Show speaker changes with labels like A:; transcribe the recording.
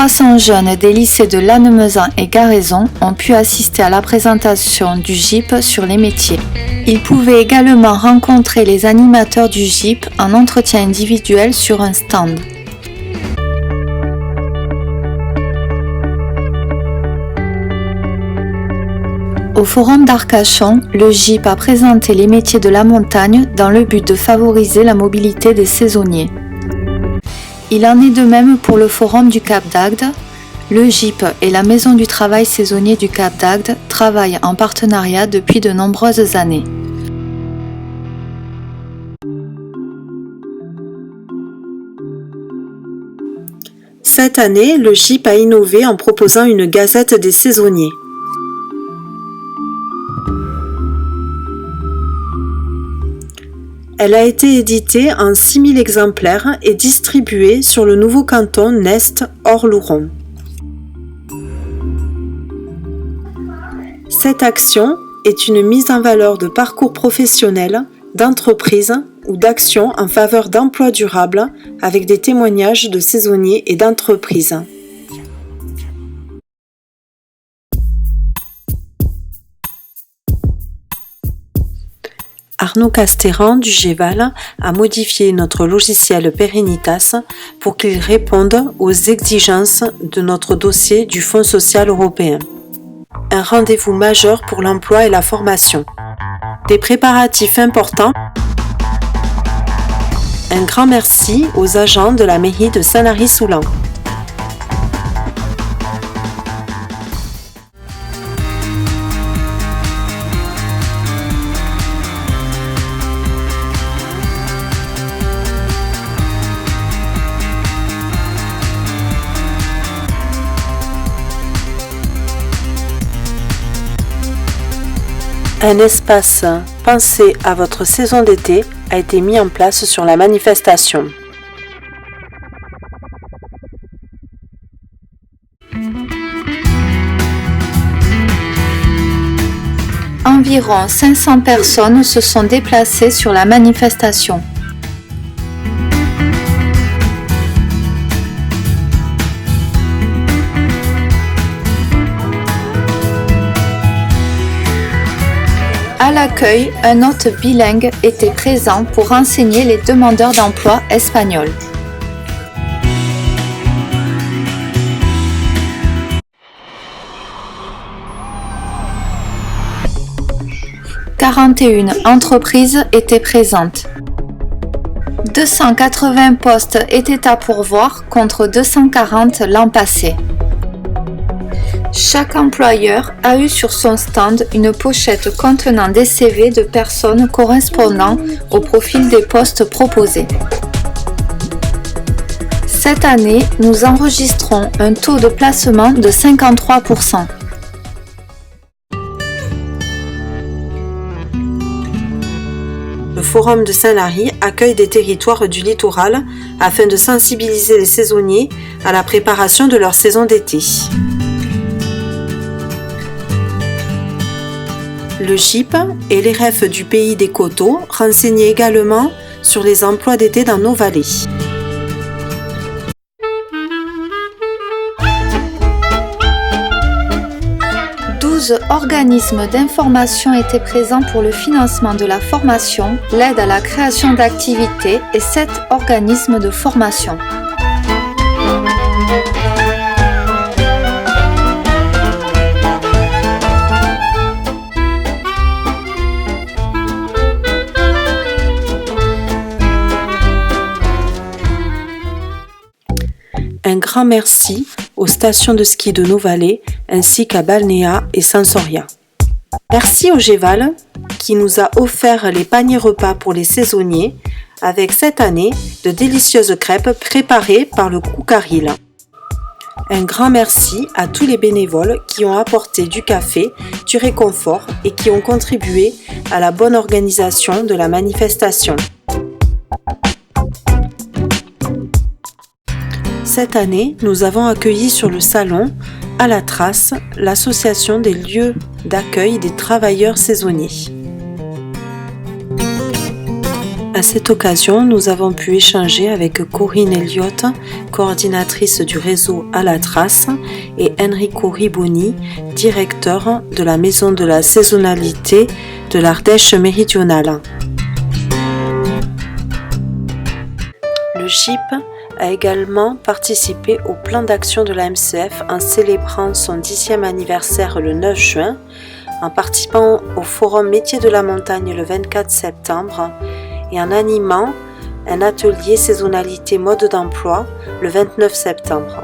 A: 300 jeunes des lycées de Lannemezan et Garaison ont pu assister à la présentation du GIP sur les métiers. Ils pouvaient également rencontrer les animateurs du GIP en entretien individuel sur un stand. Au Forum d'Arcachon, le GIP a présenté les métiers de la montagne dans le but de favoriser la mobilité des saisonniers. Il en est de même pour le Forum du Cap d'Agde. Le GIP et la Maison du travail saisonnier du Cap d'Agde travaillent en partenariat depuis de nombreuses années.
B: Cette année, le GIP a innové en proposant une gazette des saisonniers. Elle a été éditée en 6000 exemplaires et distribuée sur le nouveau canton Nest Orlouron. Cette action est une mise en valeur de parcours professionnels, d'entreprises ou d'actions en faveur d'emplois durables avec des témoignages de saisonniers et d'entreprises. Arnaud Castéran du GEVAL a modifié notre logiciel Perenitas pour qu'il réponde aux exigences de notre dossier du Fonds social européen. Un rendez-vous majeur pour l'emploi et la formation. Des préparatifs importants. Un grand merci aux agents de la mairie de Saint-Lary-Soulan. Un espace pensé à votre saison d'été a été mis en place sur la manifestation.
A: Environ 500 personnes se sont déplacées sur la manifestation. À l'accueil, un hôte bilingue était présent pour renseigner les demandeurs d'emploi espagnols. « 41 entreprises étaient présentes. 280 postes étaient à pourvoir contre 240 l'an passé. Chaque employeur a eu sur son stand une pochette contenant des CV de personnes correspondant au profil des postes proposés. Cette année, nous enregistrons un taux de placement de 53%.
B: Le Forum de Saint-Lary accueille des territoires du littoral afin de sensibiliser les saisonniers à la préparation de leur saison d'été. Le GIP et les REF du pays des coteaux renseignent également sur les emplois d'été dans nos vallées.
A: Organismes d'information étaient présents pour le financement de la formation, l'aide à la création d'activités et 7 organismes de formation.
B: Un grand merci aux stations de ski de nos vallées ainsi qu'à Balnéa et Sensoria. Merci au GEVAL qui nous a offert les paniers repas pour les saisonniers avec cette année de délicieuses crêpes préparées par le Koukaril. Un grand merci à tous les bénévoles qui ont apporté du café, du réconfort et qui ont contribué à la bonne organisation de la manifestation. Cette année, nous avons accueilli sur le salon, à la Trace, l'association des lieux d'accueil des travailleurs saisonniers. À cette occasion, nous avons pu échanger avec Corinne Elliott, coordinatrice du réseau À la Trace, et Enrico Riboni, directeur de la Maison de la saisonnalité de l'Ardèche méridionale. Le GIP a également participé au plan d'action de la MCF en célébrant son 10e anniversaire le 9 juin, en participant au Forum Métiers de la Montagne le 24 septembre et en animant un atelier saisonnalité mode d'emploi le 29 septembre.